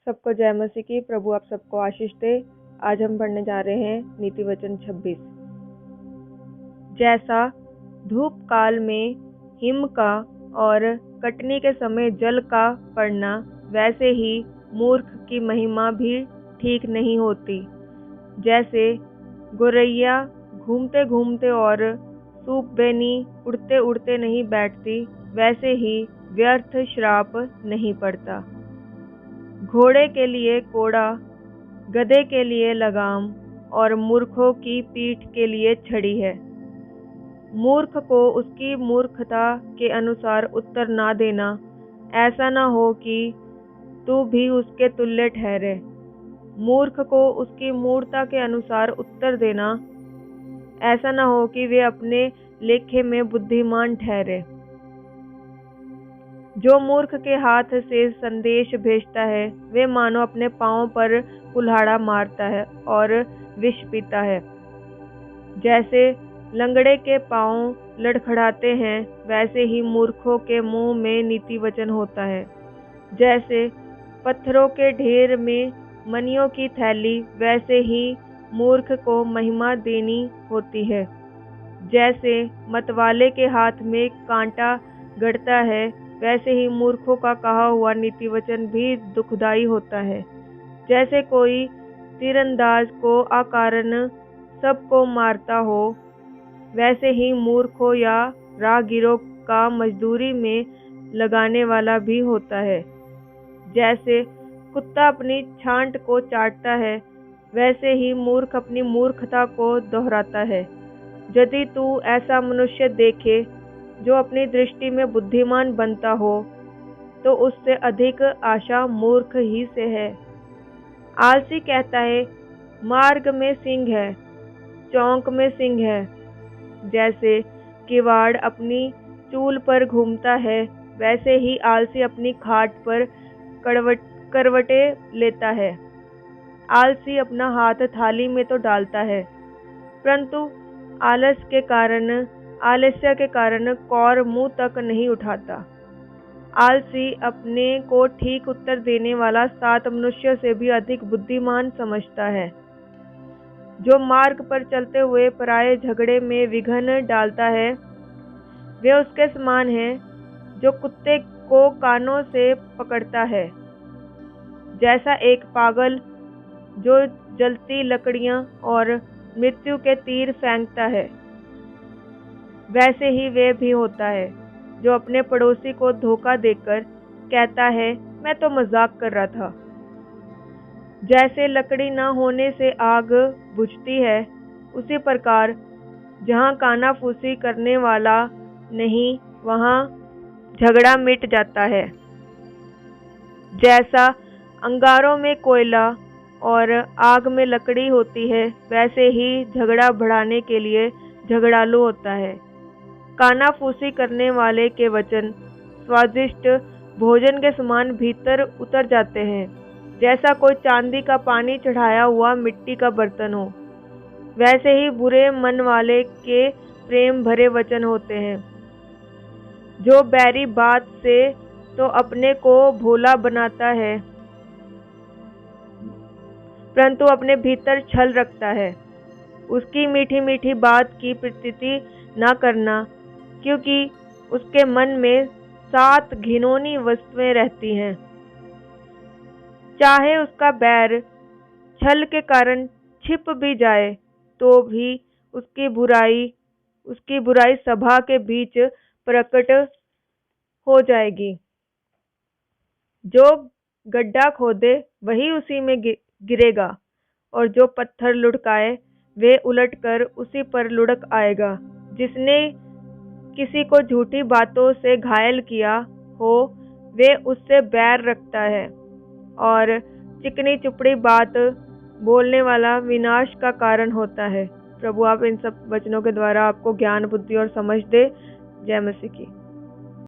सबको जय मसीह की। प्रभु आप सबको आशीष दे। आज हम पढ़ने जा रहे हैं नीति वचन 26। जैसा धूप काल में हिम का और कटनी के समय जल का पड़ना, वैसे ही मूर्ख की महिमा भी ठीक नहीं होती। जैसे गोरैया घूमते घूमते और सूपबेनी उड़ते उड़ते नहीं बैठती, वैसे ही व्यर्थ श्राप नहीं पड़ता। घोड़े के लिए कोड़ा, गधे के लिए लगाम और मूर्खों की पीठ के लिए छड़ी है। मूर्ख को उसकी मूर्खता के अनुसार उत्तर ना देना, ऐसा ना हो कि तू भी उसके तुल्य ठहरे। मूर्ख को उसकी मूर्खता के अनुसार उत्तर देना, ऐसा ना हो कि वे अपने लेखे में बुद्धिमान ठहरे। जो मूर्ख के हाथ से संदेश भेजता है, वे मानो अपने पांव पर कुल्हाड़ा मारता है और विष पीता है। जैसे लंगड़े के पांव लड़खड़ाते हैं, वैसे ही मूर्खों के मुंह में नीति वचन होता है। जैसे पत्थरों के ढेर में मनियों की थैली, वैसे ही मूर्ख को महिमा देनी होती है। जैसे मतवाले के हाथ में कांटा गड़ता है, वैसे ही मूर्खों का कहा हुआ नीति वचन भी दुखदाई होता है। जैसे कोई तीरंदाज को अकारण सबको मारता हो, वैसे ही मूर्खों या राहगीरों का मजदूरी में लगाने वाला भी होता है। जैसे कुत्ता अपनी छांट को चाटता है, वैसे ही मूर्ख अपनी मूर्खता को दोहराता है। यदि तू ऐसा मनुष्य देखे जो अपनी दृष्टि में बुद्धिमान बनता हो, तो उससे अधिक आशा मूर्ख ही से है। आलसी कहता है, मार्ग में सिंह है, चौक में सिंह है। जैसे किवाड़ अपनी चूल पर घूमता है, वैसे ही आलसी अपनी खाट पर करवटे लेता है। आलसी अपना हाथ थाली में तो डालता है, परंतु आलस्य के कारण कौर मुंह तक नहीं उठाता। आलसी अपने को ठीक उत्तर देने वाला 7 मनुष्यों से भी अधिक बुद्धिमान समझता है। जो मार्ग पर चलते हुए पराये झगड़े में विघ्न डालता है, वे उसके समान है जो कुत्ते को कानों से पकड़ता है। जैसा एक पागल जो जलती लकड़ियां और मृत्यु के तीर फेंकता है, वैसे ही वे भी होता है जो अपने पड़ोसी को धोखा देकर कहता है, मैं तो मजाक कर रहा था। जैसे लकड़ी न होने से आग बुझती है, उसी प्रकार जहाँ कानाफूसी करने वाला नहीं, वहाँ झगड़ा मिट जाता है। जैसा अंगारों में कोयला और आग में लकड़ी होती है, वैसे ही झगड़ा बढ़ाने के लिए झगड़ालू होता है। कानाफूसी करने वाले के वचन स्वादिष्ट भोजन के समान भीतर उतर जाते हैं। जैसा कोई चांदी का पानी चढ़ाया हुआ मिट्टी का बर्तन हो, वैसे ही बुरे मन वाले के प्रेम भरे वचन होते हैं। जो बैरी बात से तो अपने को भोला बनाता है, परंतु अपने भीतर छल रखता है। उसकी मीठी मीठी बात की प्रतीति न करना, क्योंकि उसके मन में 7 घिनौनी वस्तुएं रहती हैं। चाहे उसका बैर छल के कारण छिप भी जाए, तो भी उसकी बुराई सभा के बीच प्रकट हो जाएगी। जो गड्ढा खोदे वही उसी में गिरेगा, और जो पत्थर लुढ़काए वे उलटकर उसी पर लुढ़क आएगा। जिसने किसी को झूठी बातों से घायल किया हो, वे उससे बैर रखता है, और चिकनी चुपड़ी बात बोलने वाला विनाश का कारण होता है। प्रभु आप इन सब वचनों के द्वारा आपको ज्ञान, बुद्धि और समझ दे। जय मसीह की।